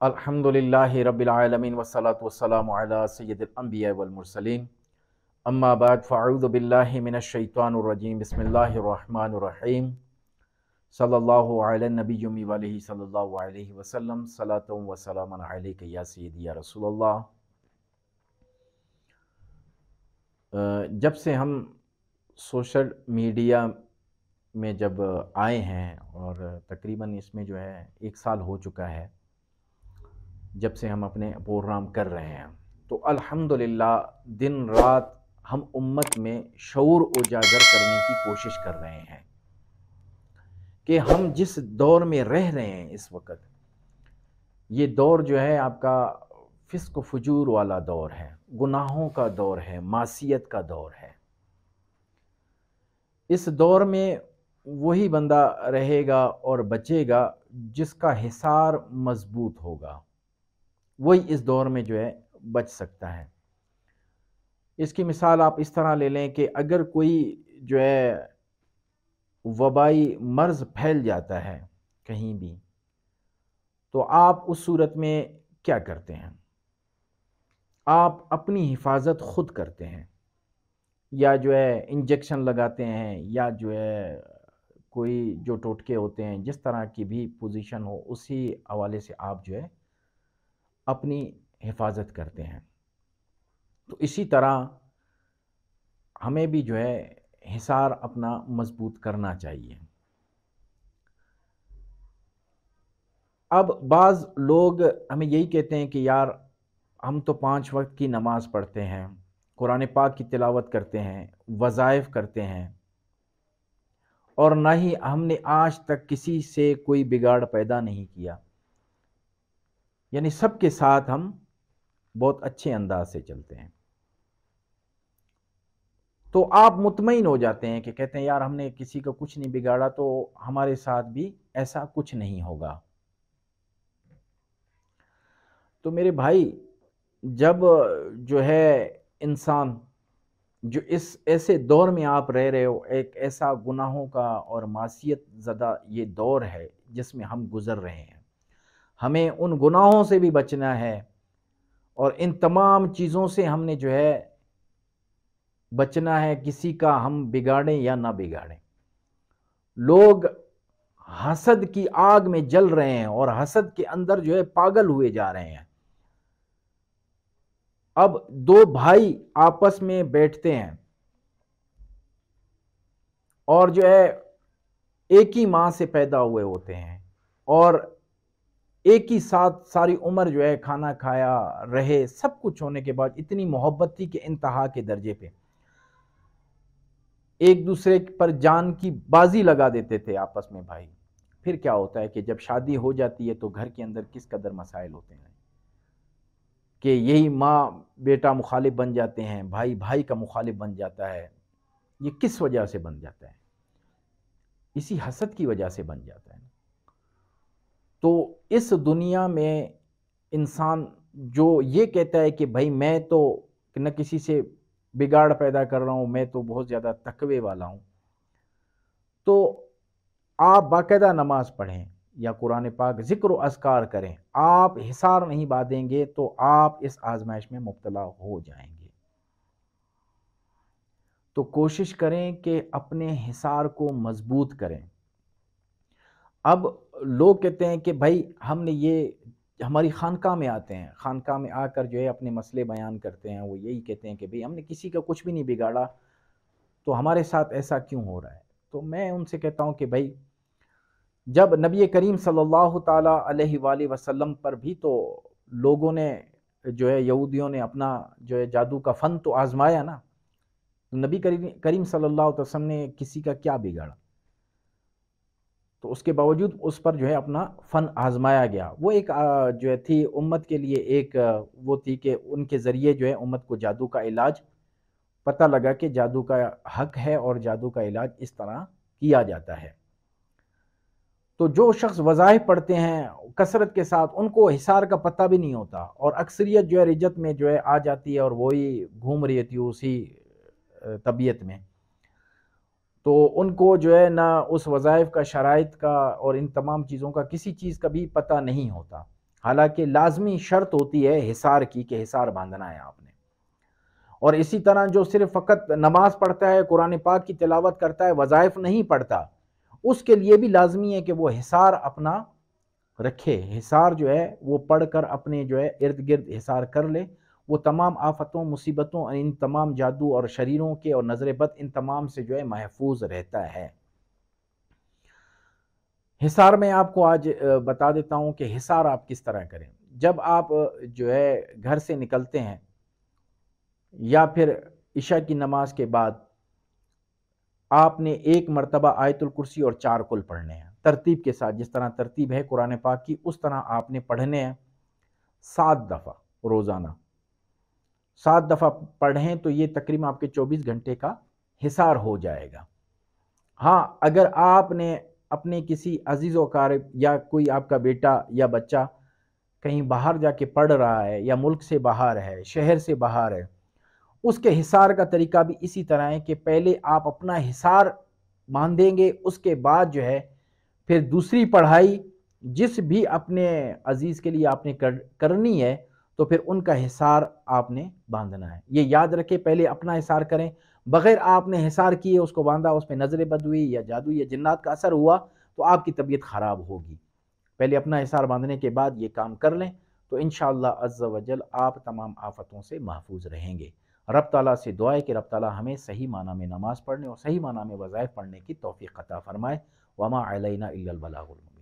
अल्हम्दुलिल्लाहि रब्बिल आलमीन वस्सलातु वस्सलामु अला सय्यिदिल अंबिया वल मुरसलीन अम्मा बाद फ़अऊज़ु बिल्लाहि मिनश शैतानिर रजीम बिस्मिल्लाहिर रहमानिर रहीम सल्लल्लाहु अला नबिय्यि व अलैहि सल्लल्लाहु अलैहि वसल्लम सलातु व सलामुन अलैका या सय्यदी या रसूलल्लाह। जब से हम सोशल मीडिया में जब आए हैं और तकरीबन इसमें जो है 1 साल हो चुका है जब से हम अपने प्रोग्राम कर रहे हैं, तो अल्हम्दुलिल्लाह दिन रात हम उम्मत में शऊर उजागर करने की कोशिश कर रहे हैं कि हम जिस दौर में रह रहे हैं इस वक्त, ये दौर जो है आपका फिस्क फजूर वाला दौर है, गुनाहों का दौर है, मासियत का दौर है। इस दौर में वही बंदा रहेगा और बचेगा जिसका हिसार मजबूत होगा, वही इस दौर में जो है बच सकता है। इसकी मिसाल आप इस तरह ले लें कि अगर कोई जो है वबाई मर्ज़ फैल जाता है कहीं भी, तो आप उस सूरत में क्या करते हैं? आप अपनी हिफाजत खुद करते हैं, या जो है इंजेक्शन लगाते हैं, या जो है कोई जो टोटके होते हैं, जिस तरह की भी पोजीशन हो उसी हवाले से आप जो है अपनी हिफाजत करते हैं। तो इसी तरह हमें भी जो है हिसार अपना मजबूत करना चाहिए। अब बाज़ लोग हमें यही कहते हैं कि यार हम तो 5 वक्त की नमाज़ पढ़ते हैं, कुरान पाक की तिलावत करते हैं, वज़ाइफ करते हैं, और ना ही हमने आज तक किसी से कोई बिगाड़ पैदा नहीं किया, यानी सबके साथ हम बहुत अच्छे अंदाज से चलते हैं। तो आप मुतमईन हो जाते हैं कि कहते हैं यार हमने किसी का कुछ नहीं बिगाड़ा, तो हमारे साथ भी ऐसा कुछ नहीं होगा। तो मेरे भाई, जब जो है इंसान जो इस ऐसे दौर में आप रह रहे हो, एक ऐसा गुनाहों का और मासियत ज़दा ये दौर है जिसमें हम गुज़र रहे हैं, हमें उन गुनाहों से भी बचना है और इन तमाम चीज़ों से हमने जो है बचना है, किसी का हम बिगाड़ें या ना बिगाड़ें। लोग हसद की आग में जल रहे हैं और हसद के अंदर जो है पागल हुए जा रहे हैं। अब 2 भाई आपस में बैठते हैं और जो है एक ही माँ से पैदा हुए होते हैं और एक ही साथ सारी उम्र जो है खाना खाया रहे, सब कुछ होने के बाद इतनी मोहब्बत थी कि इंतहा के दर्जे पे एक दूसरे पर जान की बाजी लगा देते थे आपस में भाई। फिर क्या होता है कि जब शादी हो जाती है तो घर के अंदर किस कदर मसाइल होते हैं कि यही माँ बेटा मुखालिफ बन जाते हैं, भाई भाई का मुखालिफ बन जाता है। ये किस वजह से बन जाता है? इसी हसद की वजह से बन जाता है। तो इस दुनिया में इंसान जो ये कहता है कि भाई मैं तो न किसी से बिगाड़ पैदा कर रहा हूँ, मैं तो बहुत ज़्यादा तकवे वाला हूँ, तो आप बाकायदा नमाज पढ़ें या कुरान पाक ज़िक्र व अज़कार करें। आप हिसार नहीं बाँधेंगे तो आप इस आज़माइश में मुब्तला हो जाएंगे। तो कोशिश करें कि अपने हिसार को मजबूत करें। अब लोग कहते हैं कि भाई हमने ये, हमारी खानकाह में आते हैं, खानकाह में आकर जो है अपने मसले बयान करते हैं, वो यही कहते हैं कि भाई हमने किसी का कुछ भी नहीं बिगाड़ा, तो हमारे साथ ऐसा क्यों हो रहा है? तो मैं उनसे कहता हूँ कि भाई जब नबी करीम सल्लल्लाहु ताला अलैहि वाली वसल्लम पर भी तो लोगों ने जो है यहूदियों ने अपना जो है जादू का फ़न तो आजमाया ना, तो नबी करीम करीम सल्लल्लाहु अलैहि वसल्लम ने किसी का क्या बिगाड़ा? तो उसके बावजूद उस पर जो है अपना फ़न आजमाया गया। वो एक जो है थी उम्मत के लिए एक वो थी कि उनके ज़रिए जो है उम्मत को जादू का इलाज पता लगा कि जादू का हक है और जादू का इलाज इस तरह किया जाता है। तो जो शख्स वज़ाइफ पढ़ते हैं कसरत के साथ, उनको हिसार का पता भी नहीं होता और अक्सरियत जो है रिजत में जो है आ जाती है और वही घूम रही थी उसी तबीयत में। तो उनको जो है ना उस वज़ाइफ का, शराइत का और इन तमाम चीज़ों का किसी चीज़ का भी पता नहीं होता। हालांकि लाजमी शर्त होती है हिसार की कि हिसार बांधना है आपने। और इसी तरह जो सिर्फ फ़कत नमाज पढ़ता है, कुरान पाक की तिलावत करता है, वज़ाइफ नहीं पढ़ता, उसके लिए भी लाजमी है कि वो हिसार अपना रखे। हिसार जो है वो पढ़कर अपने जो है इर्द गिर्द हिसार कर ले। वो तमाम आफतों, मुसीबतों और इन तमाम जादू और शरीरों के और नज़र बद इन तमाम से जो है महफूज रहता है। हिसार में आपको आज बता देता हूँ कि हिसार आप किस तरह करें। जब आप जो है घर से निकलते हैं या फिर इशा की नमाज के बाद आपने एक मरतबा आयतुल कुर्सी और 4 कुल पढ़ने हैं तरतीब के साथ। जिस तरह तरतीब है कुरान पाक की उस तरह आपने पढ़ने हैं 7 दफ़ा रोज़ाना। 7 दफ़ा पढ़ें तो ये तकरीबन आपके 24 घंटे का हिसार हो जाएगा। हाँ, अगर आपने अपने किसी अजीज़ व क़ारिब या कोई आपका बेटा या बच्चा कहीं बाहर जाके पढ़ रहा है या मुल्क से बाहर है, शहर से बाहर है, उसके हिसार का तरीका भी इसी तरह है कि पहले आप अपना हिसार बांधेंगे, उसके बाद जो है फिर दूसरी पढ़ाई जिस भी अपने अजीज़ के लिए आपने करनी है तो फिर उनका हिसार आपने बांधना है। ये याद रखें, पहले अपना हिसार करें। बग़ैर आपने हिसार किए उसको बांधा, उसमें नज़र बद हुई या जादू या जिन्नात का असर हुआ तो आपकी तबीयत ख़राब होगी। पहले अपना हिसार बांधने के बाद ये काम कर लें तो इंशाअल्लाह अज़्ज़ व जल आप तमाम आफ़तों से महफूज रहेंगे। रब ताला से दुआ है कि रब ताला हमें सही माना में नमाज़ पढ़ने और सही माना में वज़ाइफ पढ़ने की तौफ़ीक़ अता फ़रमाए। वमा अलैना इल्लल बलागुल मुबीन।